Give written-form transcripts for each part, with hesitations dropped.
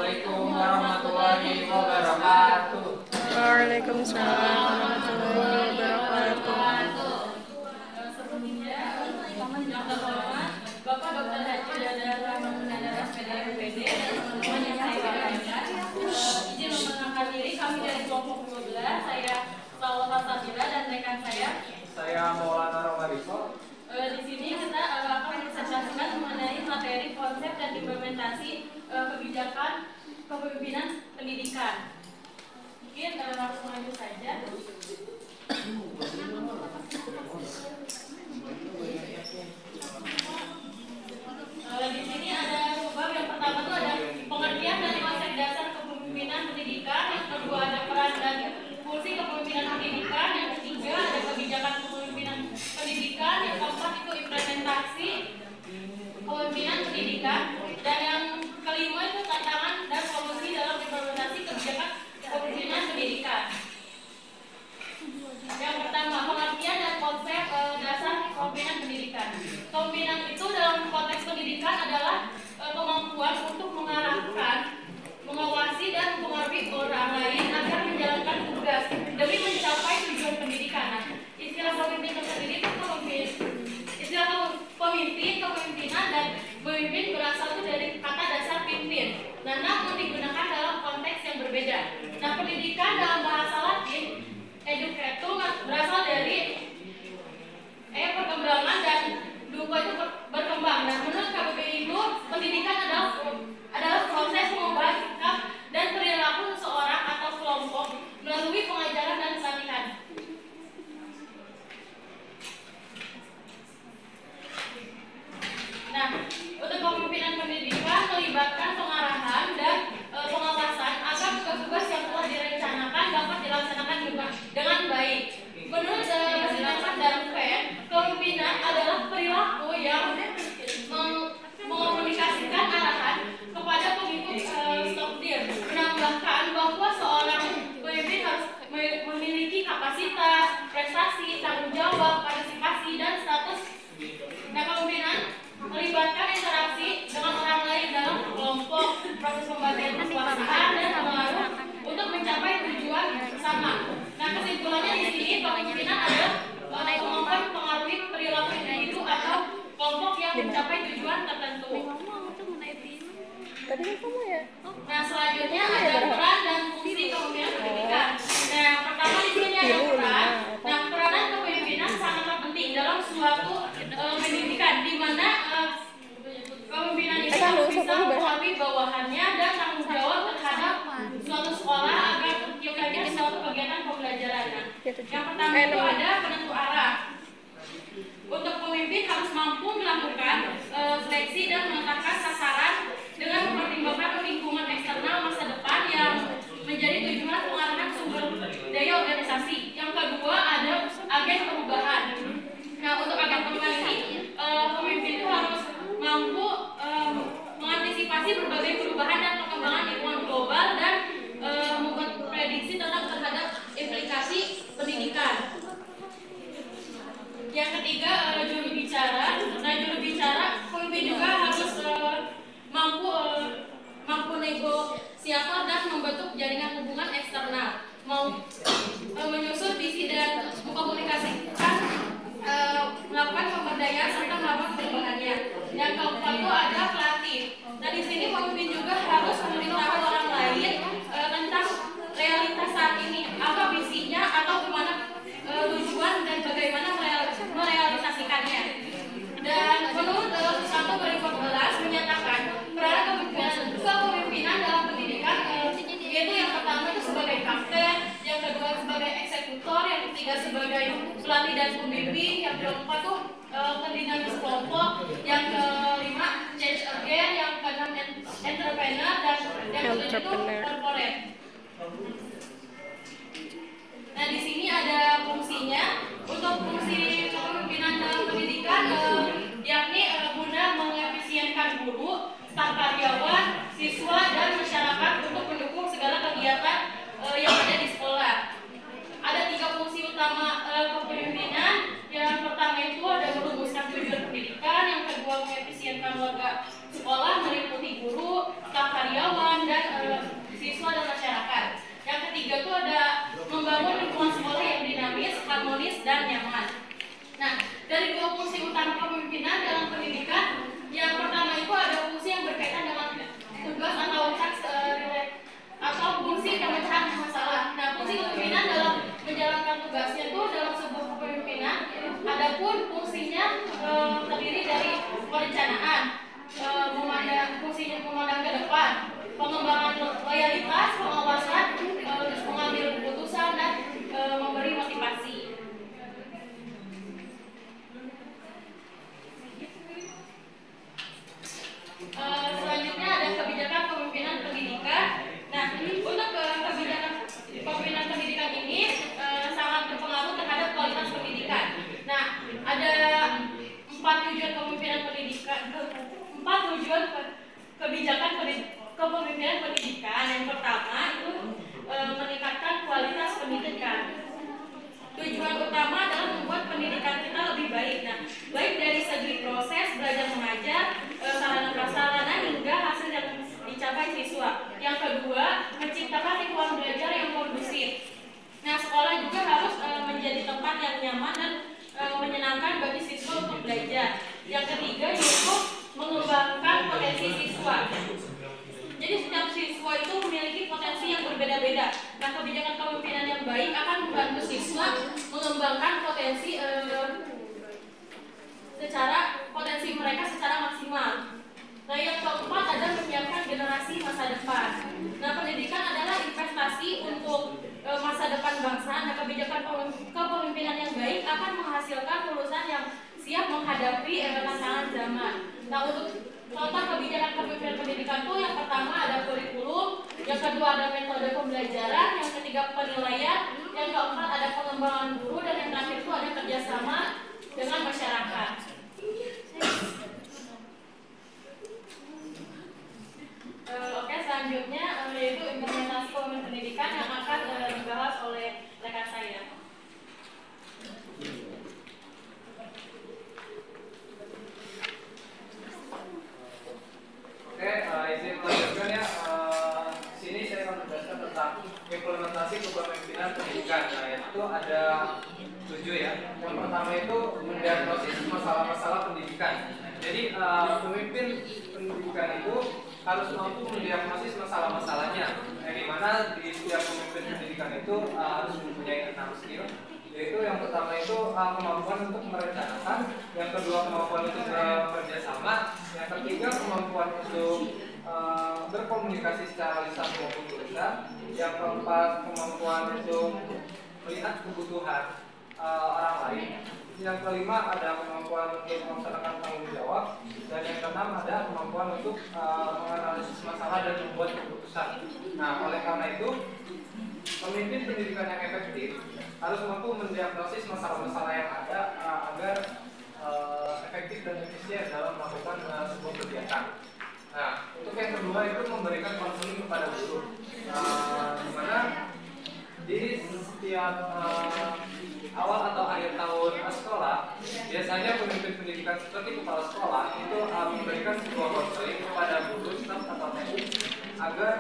Assalamualaikum warahmatullahi wabarakatuh. Waalaikumsalam warahmatullahi wabarakatuh. Bapak Dr. Haji Dadara Mangunandara SPD dan teman-teman yang saya banggakan, izin memperkenalkan diri, kami dari kelompok 12, saya Salwa Sabila dan rekan saya Maulana Romariso. Di sini kita akan mempresentasikan mengenai materi konsep dan implementasi kebijakan kepemimpinan pendidikan. Mungkin langsung lanjut saja. Di sini ada bab yang pertama itu ada pengertian dari konsep dasar kepemimpinan pendidikan, yang kedua ada peran dan fungsi kepemimpinan pendidikan, yang ketiga ada kebijakan kepemimpinan pendidikan, yang keempat itu implementasi kepemimpinan pendidikan, dan yang kelima itu tantangan dan solusi dalam implementasi kebijakan kepemimpinan pendidikan. Yang pertama, pengertian dan konsep dasar kepemimpinan pendidikan. Kepemimpinan itu dalam konteks pendidikan adalah kemampuan untuk mengarahkan, mengawasi dan mempengaruhi orang lain agar menjalankan tugas demi mencapai tujuan pendidikan. Nah, istilah pemimpin tersendiri itu istilah pemimpin, kepemimpinan dan pemimpin berasal itu dari kata dasar pimpin. Nah, namun digunakan dalam konteks yang berbeda. Nah, pendidikan dalam bahasa Latin educatum berasal dari perkembangan dan duko itu berkembang. Nah, menurut KBBI itu pendidikan adalah proses pengembangan sikap dan perilaku seseorang atau kelompok melalui pengajaran dan pelatihan. Nah, untuk kepemimpinan pendidikan melibatkan pengarahan dan pengawasan agar tugas-tugas yang telah direncanakan dapat dilaksanakan dengan baik. Menurut Silakan dan Fen, kepemimpinan adalah perilaku yang mengomunikasikan arahan kepada pengikut stokdir, menambahkan bahwa seorang pemimpin harus memiliki kapasitas, prestasi, tanggung jawab, partisipasi, dan status. Nah, kepemimpinan melibatkan interaksi dengan orang lain dalam kelompok, proses pembagian kekuasaan dan pengaruh untuk mencapai tujuan bersama. Nah, kesimpulannya di sini kepemimpinan adalah kemampuan mempengaruhi perilaku individu atau kelompok yang mencapai tujuan tertentu. Tadi kan kamu ya? Nah, selanjutnya ada peran dan fungsi kepemimpinan pendidikan. Nah, yang pertama di sini ada peran. Nah, peranan kepemimpinan sangatlah penting dalam suatu pendidikan, di mana kepemimpinan itu bisa mempengaruhi bawahannya dan tanggung jawab terhadap suatu sekolah agar terciptanya suatu kegiatan pembelajaran. Yang pertama itu ada penentu arah. Untuk pemimpin harus mampu melakukan seleksi dan menetapkan sasaran dengan mempertimbangkan lingkungan eksternal masa depan yang menjadi tujuan pengarahan sumber daya organisasi. Yang kedua ada agen perubahan. Nah, untuk agen perubahan ini pemimpin itu harus mampu mengantisipasi berbagai perubahan dan perkembangan lingkungan global dan membuat prediksi terhadap implikasi pendidikan. Yang ketiga juru bicara. Nah, juru bicara pemimpin juga harus mampu negosiator dan membentuk jaringan hubungan eksternal, menyusun visi dan mengkomunikasikan, melakukan pemberdayaan serta melakukan perubahannya. Yang keempat itu ada pelatih. Nah, di sini pemimpin juga harus memberitahu orang lain tentang realitas saat ini, apa visinya atau kemana tujuan dan bagaimana merealisasikannya. Dan menurut Susanto 2014 menyatakan peran kepemimpinan dalam pendidikan yaitu yang pertama itu sebagai kapten, yang kedua sebagai eksekutor, yang ketiga sebagai pelatih dan pembimbing, yang keempat tuh pendinamis kelompok, yang kelima change agent, yang keenam entrepreneur, dan yang ketujuh itu corporate. Nah, di sini ada fungsinya. Untuk fungsi kepemimpinan dalam pendidikan yakni guna mengefisienkan guru, staf karyawan, siswa, dan masyarakat untuk mendukung segala kegiatan yang ada di sekolah. Ada 3 fungsi utama kepemimpinan. Yang pertama itu ada merumuskan tujuan pendidikan, yang kedua mengefisienkan warga sekolah meliputi guru, staf karyawan, dan ke depan, pengembangan loyalitas, pengawasan, terus mengambil keputusan dan memberi motivasi. Selanjutnya ada kebijakan kepemimpinan pendidikan. Nah, untuk kebijakan kepemimpinan pendidikan ini sangat berpengaruh terhadap kualitas pendidikan. Nah, ada 4 tujuan kepemimpinan pendidikan, 4 tujuan kebijakan kepemimpinan pendidikan. Yang pertama itu meningkatkan kualitas pendidikan. Tujuan utama adalah membuat pendidikan kita lebih baik. Nah, baik dari segi proses belajar mengajar, sarana prasarana hingga hasil yang dicapai siswa. Yang kedua, menciptakan lingkungan belajar yang kondusif. Nah, sekolah juga harus menjadi tempat yang nyaman dan menyenangkan bagi siswa untuk belajar. Yang ketiga yaitu mengembangkan potensi siswa. Jadi setiap siswa itu memiliki potensi yang berbeda-beda. Nah, kebijakan kepemimpinan yang baik akan membantu siswa mengembangkan potensi mereka secara maksimal. Nah, yang keempat adalah menyiapkan generasi masa depan. Nah, pendidikan adalah investasi untuk masa depan bangsa. Nah, kebijakan kepemimpinan yang baik akan menghasilkan lulusan yang siap menghadapi tantangan zaman. Nah, untuk contoh kebijakan kepemimpinan pendidikan itu yang pertama ada kurikulum, yang kedua ada metode pembelajaran, yang ketiga penilaian, yang keempat ada pengembangan guru, dan yang terakhir itu ada kerjasama dengan masyarakat. Oke, selanjutnya yaitu implementasi kepemimpinan pendidikan yang akan dibahas oleh rekan saya. Oke, izin melanjutkan ya. Sini saya akan menjelaskan tentang implementasi kepemimpinan pendidikan. Nah, itu ada 7 ya. Yang pertama itu mendiagnosis masalah-masalah pendidikan. Jadi pemimpin pendidikan itu harus mampu mendiagnosis masalah-masalahnya. Yang dimana di setiap pemimpin pendidikan itu harus mempunyai 6 skill. Yaitu yang pertama itu kemampuan untuk merencanakan, yang kedua kemampuan untuk bekerja sama, yang ketiga kemampuan untuk berkomunikasi secara lisan maupun tulisan, yang keempat kemampuan untuk melihat kebutuhan orang lain, yang kelima ada kemampuan untuk melaksanakan tanggung jawab, dan yang keenam ada kemampuan untuk menganalisis masalah dan membuat keputusan. Nah, oleh karena itu pemimpin pendidikan yang efektif harus mampu mendiagnosis masalah-masalah yang ada agar efektif dan efisien dalam melakukan sebuah kegiatan. Nah, untuk yang kedua itu memberikan konseling kepada guru, di mana di setiap awal atau akhir tahun sekolah biasanya pemimpin pendidikan seperti kepala sekolah itu memberikan sebuah konseling kepada guru, staf atau teknik agar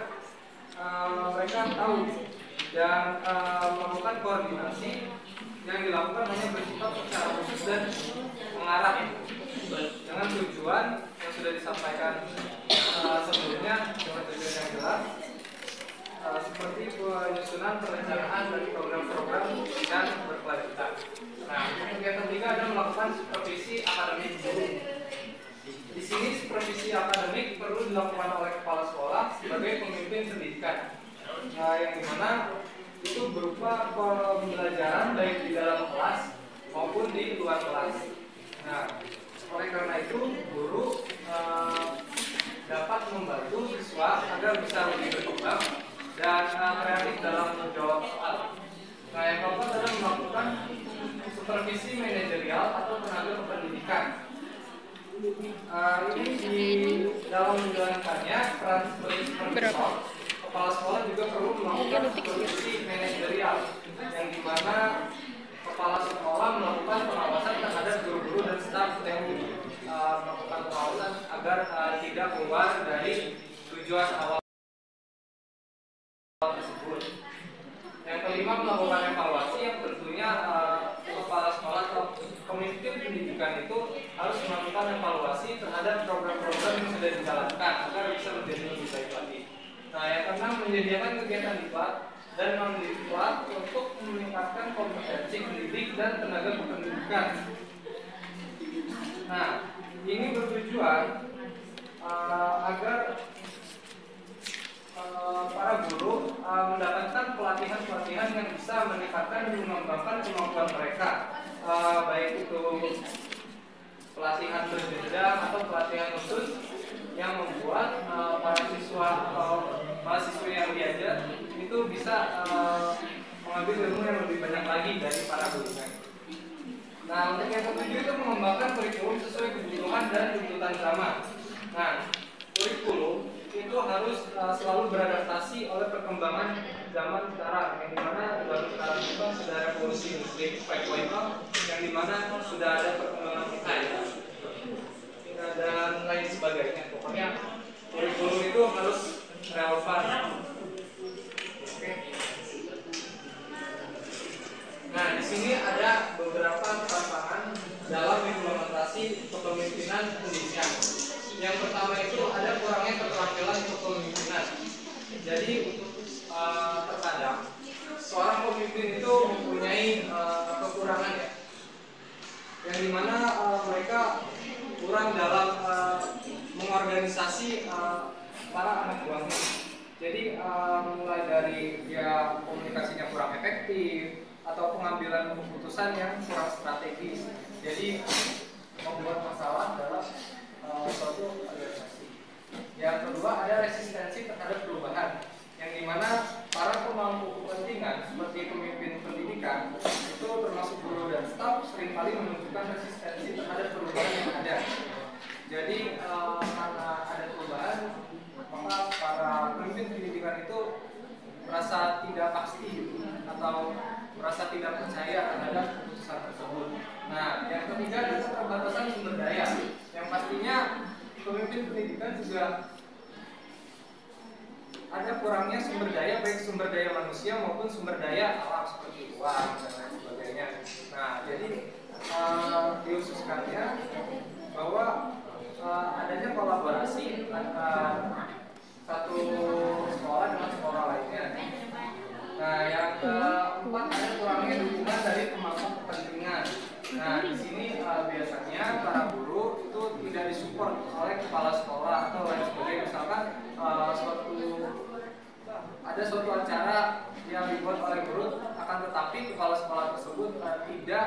mereka tahu dan melakukan koordinasi yang dilakukan hanya bersifat secara khusus dan mengarah dengan tujuan yang sudah disampaikan sebelumnya, dengan tujuan yang jelas seperti penyusunan perencanaan dari program-program dan berkelanjutan. Nah, yang ketiga adalah melakukan supervisi akademik guru. Di sini supervisi akademik perlu dilakukan oleh kepala sekolah sebagai pemimpin pendidikan. Yang dimana itu berupa pembelajaran baik di dalam kelas maupun di luar kelas. Nah, oleh karena itu guru dapat membantu siswa agar bisa lebih berkembang dan kreatif dalam menjawab soal. Nah, yang keempat adalah melakukan supervisi manajerial atau tenaga kependidikan. Ini di dalam menjalankannya peran sebagai supervisor, kepala sekolah juga perlu melakukan supervisi manajerial, yang dimana kepala sekolah melakukan pengawasan terhadap guru-guru dan staf teknik, melakukan pengawasan agar tidak keluar dari tujuan awal tersebut. Yang kelima melakukan evaluasi, yang tentunya kepala sekolah atau pemimpin pendidikan itu harus melakukan evaluasi terhadap program-program yang sudah dijalankan agar bisa menjadi lebih baik lagi. Nah, yang keenam menyediakan kegiatan lipat dan non-lipat untuk meningkatkan kompetensi pendidik dan tenaga kependidikan. Nah, ini bertujuan agar mendapatkan pelatihan-pelatihan yang bisa meningkatkan dan mengembangkan kemampuan mereka, baik itu pelatihan berjenjang atau pelatihan khusus yang membuat para siswa atau mahasiswa yang diajar itu bisa mengambil ilmu yang lebih banyak lagi dari para gurunya. Nah, untuk yang ketujuh itu mengembangkan kurikulum sesuai kebutuhan dan tuntutan zaman. Nah, kurikulum itu harus selalu beradaptasi oleh perkembangan zaman sekarang, yang dimana baru sekarang itu sudah ada revolusi industri 4.0, yang dimana sudah ada perkembangan AI dan lain sebagainya. Pokoknya kurikulum itu harus relevan. Oke. Nah, di sini ada beberapa tantangan dalam implementasi kepemimpinan pendidikan. Yang pertama itu ada kurangnya keterampilan kepemimpinan. Jadi terkadang seorang pemimpin itu mempunyai kekurangan ya, yang dimana mereka kurang dalam mengorganisasi para anak buahnya. Jadi mulai dari dia komunikasinya kurang efektif atau pengambilan keputusan yang kurang strategis. Jadi membuat masalah dalam suatu organisasi. Yang kedua ada resistensi terhadap perubahan, yang dimana para pemangku kepentingan seperti pemimpin pendidikan itu termasuk guru dan staf seringkali menunjukkan resistensi terhadap perubahan yang ada. Jadi karena ada perubahan, maka para pemimpin pendidikan itu merasa tidak pasti atau merasa tidak percaya terhadap keputusan tersebut. Nah, yang ketiga adalah keterbatasan sumber daya, yang pastinya pemimpin pendidikan juga ada kurangnya sumber daya, baik sumber daya manusia maupun sumber daya alam seperti uang dan lain sebagainya. Nah, jadi diususkannya bahwa adanya kolaborasi antara satu sekolah dengan sekolah lainnya. Nah, yang keempat ada kurangnya dukungan dari pemangku kepentingan. Nah, di sini biasanya para guru itu tidak disupport oleh kepala sekolah atau lain sebagainya. Misalkan ada suatu acara yang dibuat oleh guru, akan tetapi kepala sekolah tersebut tidak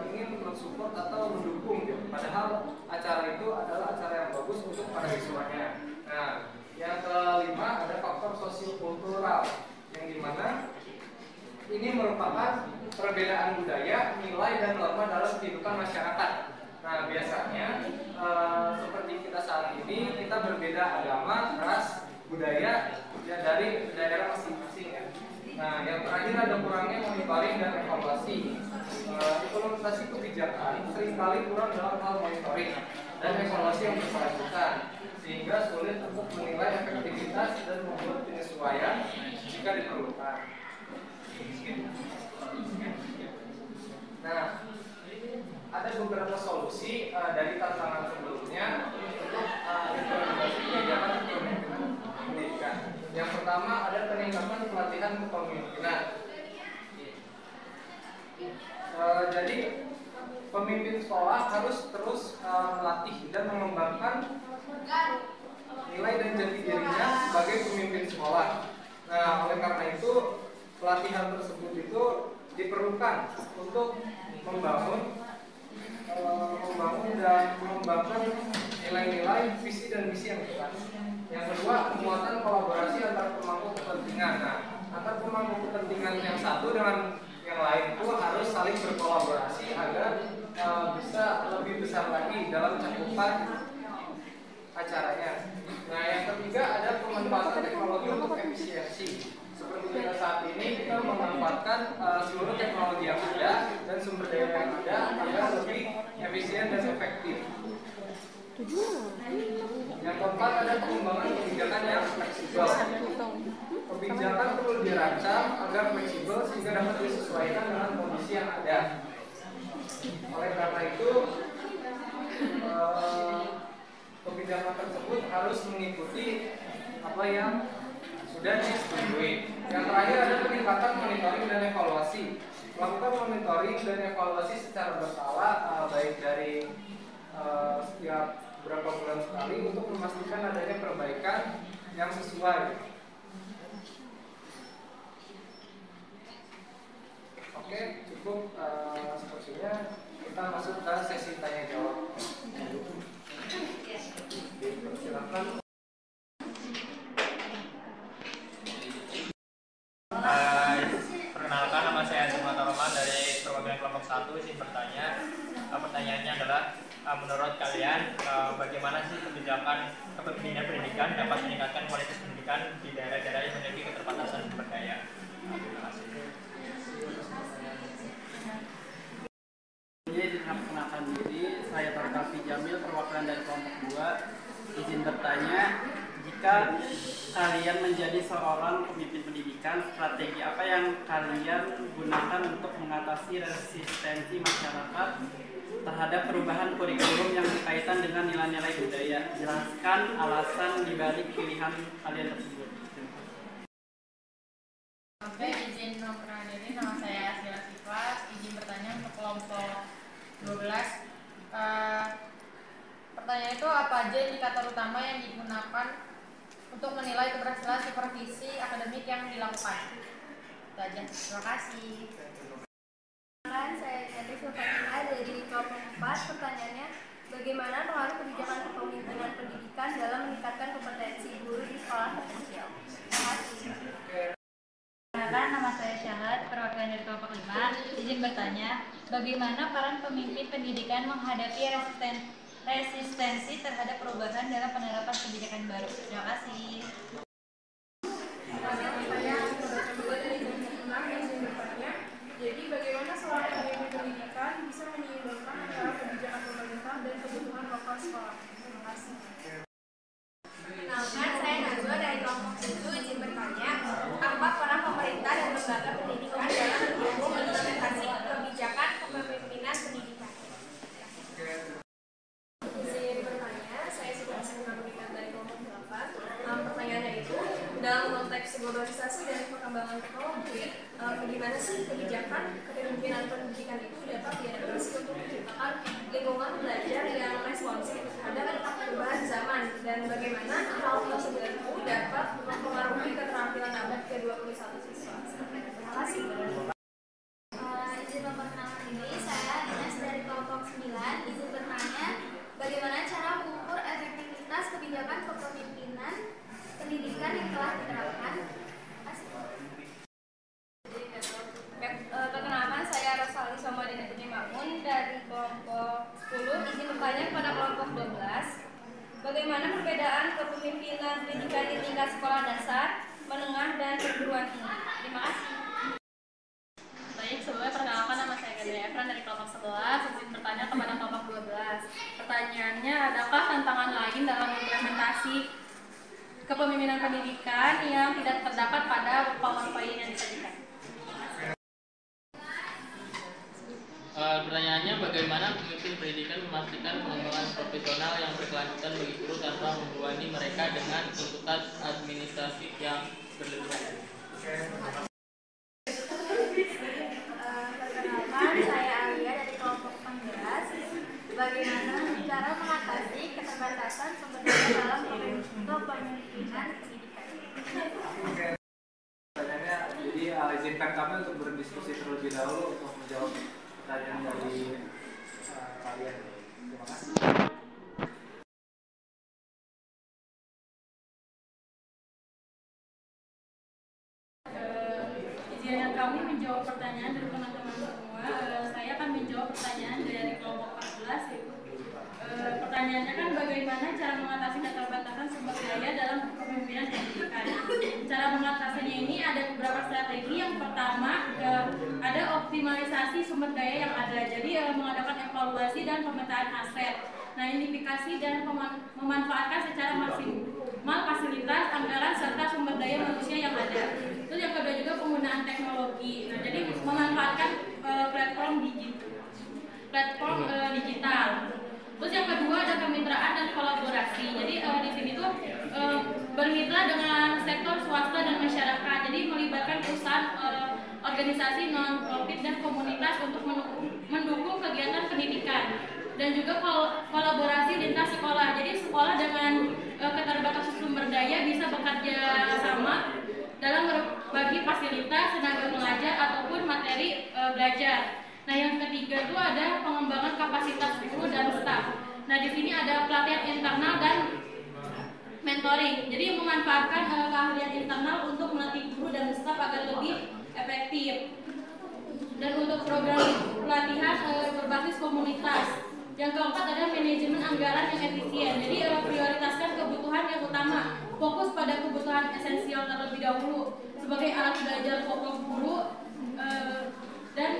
ingin mensupport atau mendukung, gitu. Padahal acara itu adalah acara yang bagus untuk para siswanya. Nah, yang kelima ada faktor sosiokultural, yang dimana ini merupakan perbedaan budaya, nilai dan norma dalam kehidupan masyarakat. Nah, biasanya seperti kita saat ini, kita berbeda agama, ras, budaya ya, dari daerah masing-masing ya. Nah, yang terakhir ada kurangnya monitoring dan evaluasi. Implementasi kebijakan seringkali kurang dalam hal monitoring dan evaluasi yang berkelanjutan, sehingga sulit untuk menilai efektivitas dan membuat penyesuaian jika diperlukan. Nah, ada beberapa solusi dari tantangan sebelumnya untuk implementasi kebijakan kepemimpinan pendidikan. Yang pertama ada peningkatan pelatihan kepemimpinan. Jadi pemimpin sekolah harus terus melatih dan mengembangkan nilai dan jati dirinya sebagai pemimpin sekolah. Nah, oleh karena itu pelatihan tersebut itu diperlukan untuk membangun dan mengembangkan nilai-nilai visi dan misi yang jelas. Yang kedua, penguatan kolaborasi antar pemangku kepentingan. Nah, antar pemangku kepentingan yang satu dengan yang lain itu harus saling berkolaborasi agar bisa lebih besar lagi dalam cakupan acaranya. Nah, yang ketiga ada pemanfaatan teknologi untuk efisiensi. Seperti kita saat ini, kita memanfaatkan seluruh teknologi yang ada dan sumber daya yang ada agar lebih efisien dan efektif. Yang keempat ada pengembangan kebijakan yang fleksibel. Kebijakan perlu dirancang agar fleksibel sehingga dapat disesuaikan dengan kondisi yang ada. Oleh karena itu, kebijakan tersebut harus mengikuti apa yang sudah disetujui. Yang terakhir ada peningkatan monitoring dan evaluasi. Melakukan monitoring dan evaluasi secara berkala, baik dari setiap beberapa bulan sekali untuk memastikan adanya perbaikan yang sesuai. 1 izin bertanya. Pertanyaannya adalah menurut kalian bagaimana sih kebijakan kepemimpinan pendidikan dapat meningkatkan kualitas pendidikan di daerah-daerah yang memiliki keterbatasan sumber daya? Terima kasih. Izin perkenalkan diri, saya Tarkafi Jamil, perwakilan dari kelompok 2. Izin bertanya, jika kalian menjadi seorang pemimpin pendidikan, strategi apa yang kalian gunakan untuk mengatasi resistensi masyarakat terhadap perubahan kurikulum yang berkaitan dengan nilai-nilai budaya? Jelaskan alasan dibalik pilihan kalian tersebut. Oke, izin memperkenalkan diri, nama saya Asila Sifat. Izin bertanya untuk kelompok 12. Pertanyaan itu, apa aja indikator utama yang digunakan untuk menilai keberhasilan supervisi akademik yang dilakukan? Itu aja. Terima kasih. Saya Yati Sulfatina dari kelompok 4. Pertanyaannya, bagaimana pengaruh kebijakan kepemimpinan pendidikan dalam meningkatkan kompetensi guru di sekolah terpencil? Terima kasih. Nama saya Syahad, perwakilan dari kelompok 5. Izin bertanya, bagaimana peran pemimpin pendidikan menghadapi resistensi terhadap perubahan dalam penerapan kebijakan baru? Terima kasih. Jadi bagaimana seorang pemimpin pendidikan bisa menyeimbangkan antara kebijakan pemerintah dan kebutuhan lokal sekolah? Terima kasih. Perkenalkan, saya Najwa dari kelompok 7. Izin bertanya, apa peran pemerintah dan lembaga pendidikan dalam mendukung implementasi kebijakan kepemimpinan pendidikan? Izin bertanya, saya sudah mengajukan dari kelompok 8. Pertanyaannya itu, dalam konteks globalisasi dan perkembangan teknologi, bagaimana sih kebijakan kepemimpinan pendidikan itu dapat diadaptasi untuk menciptakan lingkungan belajar yang responsif terhadap perubahan zaman, dan bagaimana hal tersebut itu dapat mempengaruhi keterampilan abad ke-21 siswa? Terima kasih. Izin memperkenalkan diri, saya Ines dari kelompok 9. Izin bertanya, bagaimana cara mengukur efektivitas kebijakan kepemimpinan pendidikan yang telah diterapkan? Perkenalkan, saya Rosali Somadina Putri Makmun dari kelompok 10. Izin bertanya kepada kelompok 12, bagaimana perbedaan kepemimpinan pendidikan di tingkat sekolah dasar, menengah, dan perguruan tinggi? Terima kasih. Baik, sebelumnya perkenalkan, nama saya Gadea Efran dari kelompok 11. Izin bertanya kepada kelompok 12. Pertanyaannya, adakah tantangan lain dalam implementasi kepemimpinan pendidikan yang tidak terdapat pada PowerPoint yang disajikan? Pertanyaannya, bagaimana pemimpin pendidikan memastikan pengembangan profesional yang berkelanjutan bagi guru tanpa membebani mereka dengan tuntutan administrasi yang berlebihan? Perkenalkan, saya Alia dari kelompok 11. Bagaimana cara mengatasi keterbatasan sumber daya dalam kepemimpinan pendidikan? Pertanyaannya, jadi izinkan kami untuk berdiskusi terlebih dahulu untuk menjawab pertanyaan dari kalian. Terima kasih. Izinkan kami menjawab pertanyaan dari teman-teman semua. Saya akan menjawab pertanyaan dari kelompok 14, yaitu pertanyaannya kan bagaimana cara mengatasi keterbatasan sumber daya dalam kepemimpinan pendidikan. Cara mengatasinya ini ada beberapa strategi. Yang pertama, ada optimalisasi sumber daya yang ada. Jadi mengadakan evaluasi dan pemetaan aset. Nah, identifikasi dan memanfaatkan secara maksimal fasilitas, anggaran, serta sumber daya manusia yang ada. Terus yang kedua juga penggunaan teknologi. Nah, jadi memanfaatkan platform digital. Terus yang kedua ada kemitraan dan kolaborasi. Jadi di sini tuh bermitra dengan sektor swasta dan masyarakat. Jadi melibatkan perusahaan, organisasi non-profit dan komunitas untuk mendukung kegiatan pendidikan. Dan juga kolaborasi lintas sekolah. Jadi sekolah dengan keterbatasan sumber daya bisa bekerja sama dalam berbagi fasilitas, tenaga pengajar ataupun materi belajar. Nah, yang ketiga itu ada pengembangan kapasitas guru dan staf. Nah, di sini ada pelatihan internal dan mentoring. Jadi memanfaatkan keahlian internal untuk melatih guru dan staf agar lebih efektif. Dan untuk program pelatihan berbasis komunitas. Yang keempat ada manajemen anggaran yang efisien. Jadi prioritaskan kebutuhan yang utama, fokus pada kebutuhan esensial terlebih dahulu sebagai alat belajar pokok guru dan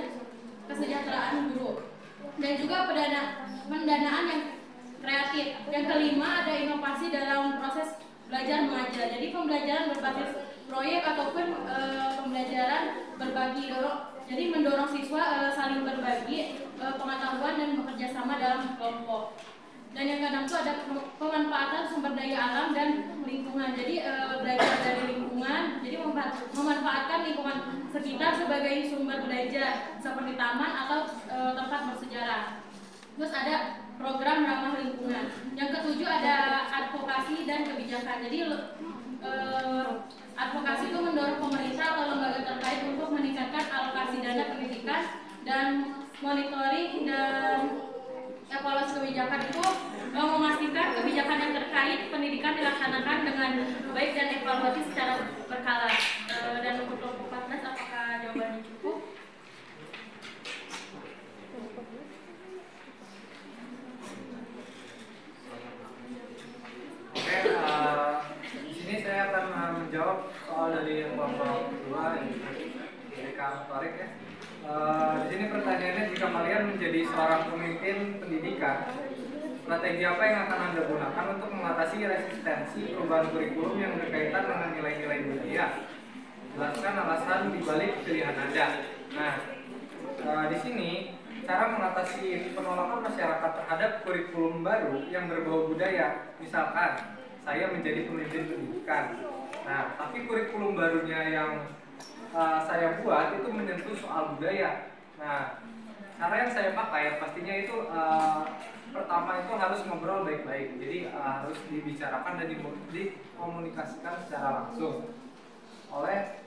kesejahteraan guru. Dan juga pendanaan yang kreatif. Yang kelima ada inovasi dalam proses belajar mengajar. Jadi pembelajaran berbasis proyek ataupun pembelajaran berbagi jadi mendorong siswa saling berbagi pengetahuan dan bekerja sama dalam kelompok. Dan yang keenam itu ada pemanfaatan sumber daya alam dan lingkungan. Jadi belajar dari lingkungan, jadi memanfaatkan lingkungan sekitar sebagai sumber belajar seperti taman atau tempat bersejarah. Terus ada program ramah lingkungan. Yang ketujuh ada advokasi dan kebijakan. Jadi advokasi itu mendorong pemerintah atau lembaga terkait untuk meningkatkan alokasi dana pendidikan dan monitoring dan evaluasi kebijakan itu memastikan kebijakan yang terkait pendidikan dilaksanakan dengan baik dan evaluasi secara berkala. Dan untuk kelompok 14 apakah jawabannya cukup? Oke, di sini saya akan menjawab soal dari kelompok 2 dari Kang Torik ya. Di sini pertanyaannya, jika kalian menjadi seorang pemimpin pendidikan, strategi apa yang akan Anda gunakan untuk mengatasi resistensi perubahan kurikulum yang berkaitan dengan nilai-nilai budaya? Jelaskan alasan dibalik pilihan Anda. Nah, di sini cara mengatasi penolakan masyarakat terhadap kurikulum baru yang berbau budaya. Misalkan, saya menjadi pemimpin pendidikan. Nah, tapi kurikulum barunya yang saya buat itu menyentuh soal budaya. Nah, cara yang saya pakai pastinya itu pertama itu harus ngobrol baik-baik. Jadi harus dibicarakan dan dikomunikasikan secara langsung oleh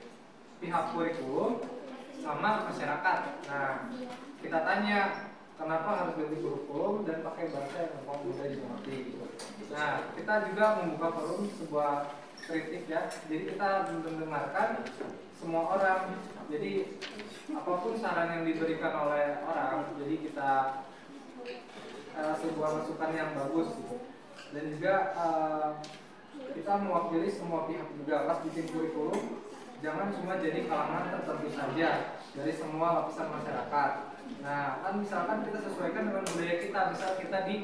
pihak kurikulum sama masyarakat. Nah, kita tanya kenapa harus ganti kurikulum dan pakai bahasa yang mudah dimengerti. Nah, kita juga membuka forum sebuah kritik ya. Jadi kita mendengarkan semua orang. Jadi apapun saran yang diberikan oleh orang, jadi kita sebuah masukan yang bagus gitu. Dan juga kita mewakili semua pihak juga. Pas bikin kurikulum jangan cuma jadi kalangan tertentu saja dari semua lapisan masyarakat. Nah, kan misalkan kita sesuaikan dengan budaya kita. Misal kita di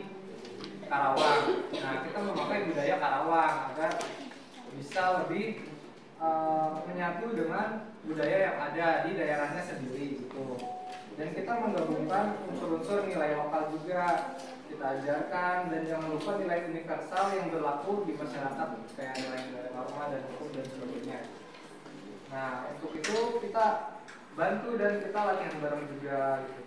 Karawang, nah kita memakai budaya Karawang agar bisa lebih menyatu dengan budaya yang ada di daerahnya sendiri gitu. Dan kita menggabungkan unsur-unsur nilai lokal juga kita ajarkan, dan jangan lupa nilai universal yang berlaku di masyarakat kayak nilai-nilai norma dan hukum dan sebagainya. Nah, untuk itu kita bantu dan kita latihan bareng juga gitu.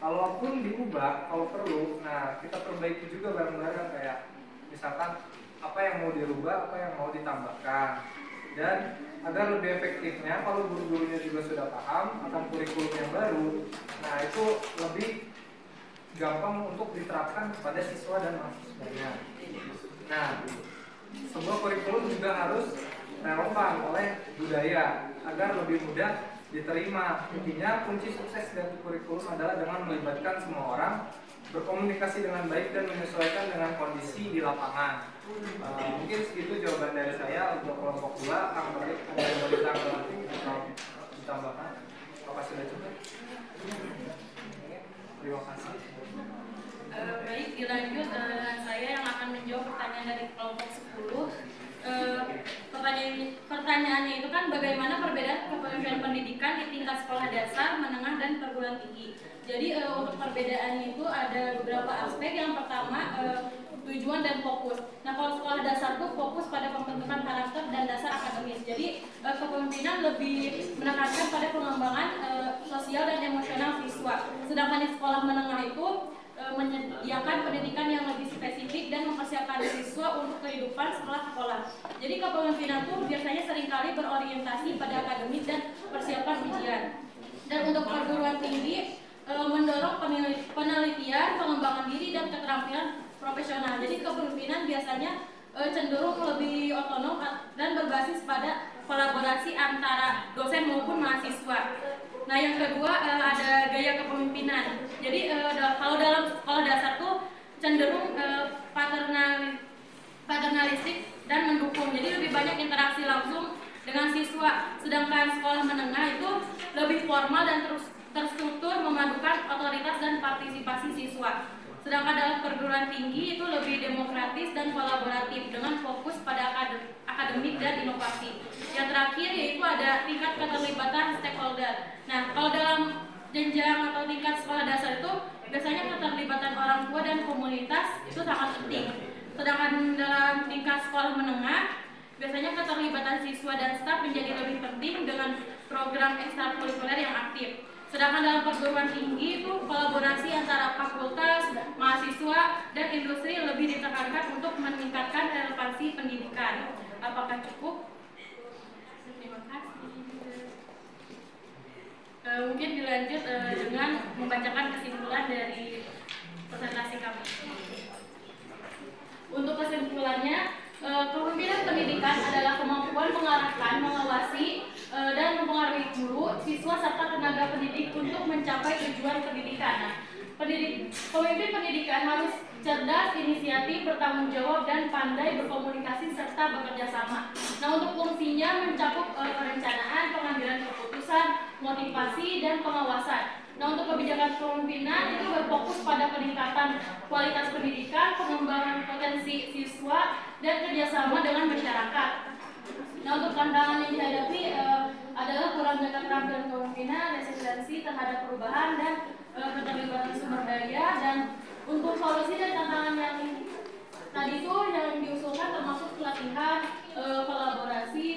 Kalaupun diubah, kalau perlu, nah kita perbaiki juga bareng-bareng, kayak misalkan apa yang mau dirubah, apa yang mau ditambahkan. Dan agar lebih efektifnya, kalau guru-gurunya juga sudah paham akan kurikulum yang baru, nah itu lebih gampang untuk diterapkan kepada siswa dan mahasiswanya. Nah, sebuah kurikulum juga harus relevan oleh budaya agar lebih mudah diterima. Intinya kunci sukses dari kurikulum adalah dengan melibatkan semua orang, berkomunikasi dengan baik dan menyesuaikan dengan kondisi di lapangan. Mungkin segitu jawaban dari saya untuk kelompok 2. Kang Torik, ada yang mau ditambahkan? Apa sudah cukup? Terima kasih. Baik, dilanjut saya yang akan menjawab pertanyaan dari kelompok 10. Pertanyaannya itu kan bagaimana perbedaan kepemimpinan pendidikan di tingkat sekolah dasar, menengah, dan perguruan tinggi. Jadi untuk perbedaannya itu ada beberapa aspek. Yang pertama tujuan dan fokus. Nah, kalau sekolah dasar itu fokus pada pembentukan karakter dan dasar akademis. Jadi kepemimpinan lebih menekankan pada pengembangan sosial dan emosional siswa. Sedangkan di sekolah menengah itu menyediakan pendidikan yang lebih spesifik dan mempersiapkan siswa untuk kehidupan setelah sekolah. Jadi kepemimpinan itu biasanya seringkali berorientasi pada akademis dan persiapan ujian. Dan untuk perguruan tinggi mendorong penelitian, pengembangan diri, dan keterampilan profesional. Jadi kepemimpinan biasanya cenderung lebih otonom dan berbasis pada kolaborasi antara dosen maupun mahasiswa. Nah, yang kedua ada gaya kepemimpinan. Jadi kalau dalam sekolah dasar tuh cenderung paternalistik dan mendukung. Jadi lebih banyak interaksi langsung dengan siswa. Sedangkan sekolah menengah itu lebih formal dan terstruktur, memadukan otoritas dan partisipasi siswa. Sedangkan dalam perguruan tinggi itu lebih demokratis dan kolaboratif dengan fokus pada akademik dan inovasi. Yang terakhir yaitu ada tingkat keterlibatan stakeholder. Nah, kalau dalam jenjang atau tingkat sekolah dasar itu biasanya keterlibatan orang tua dan komunitas itu sangat penting. Sedangkan dalam tingkat sekolah menengah biasanya keterlibatan siswa dan staf menjadi lebih penting dengan program ekstrakurikuler yang aktif. Sedangkan dalam perguruan tinggi itu kolaborasi antara fakultas, mahasiswa, dan industri lebih ditekankan untuk meningkatkan relevansi pendidikan. Apakah cukup? Terima kasih. Mungkin dilanjut dengan membacakan kesimpulan dari presentasi kami. Untuk kesimpulannya, kepemimpinan pendidikan adalah kemampuan mengarahkan, mengawasi, dan mempengaruhi guru, siswa, serta tenaga pendidik untuk mencapai tujuan pendidikan. Nah, pemimpin pendidikan harus cerdas, inisiatif, bertanggung jawab, dan pandai berkomunikasi serta bekerja sama. Nah, untuk fungsinya mencakup perencanaan, pengambilan keputusan, motivasi, dan pengawasan. Nah, untuk kebijakan kepemimpinan itu berfokus pada peningkatan kualitas pendidikan, pengembangan potensi siswa, dan kerjasama dengan masyarakat. Nah, untuk tantangan yang dihadapi adalah kurangnya keterampilan kepemimpinan, resistensi terhadap perubahan, dan keterlibatan sumber daya. Dan untuk solusi dan tantangan yang tadi itu yang diusulkan termasuk pelatihan, kolaborasi,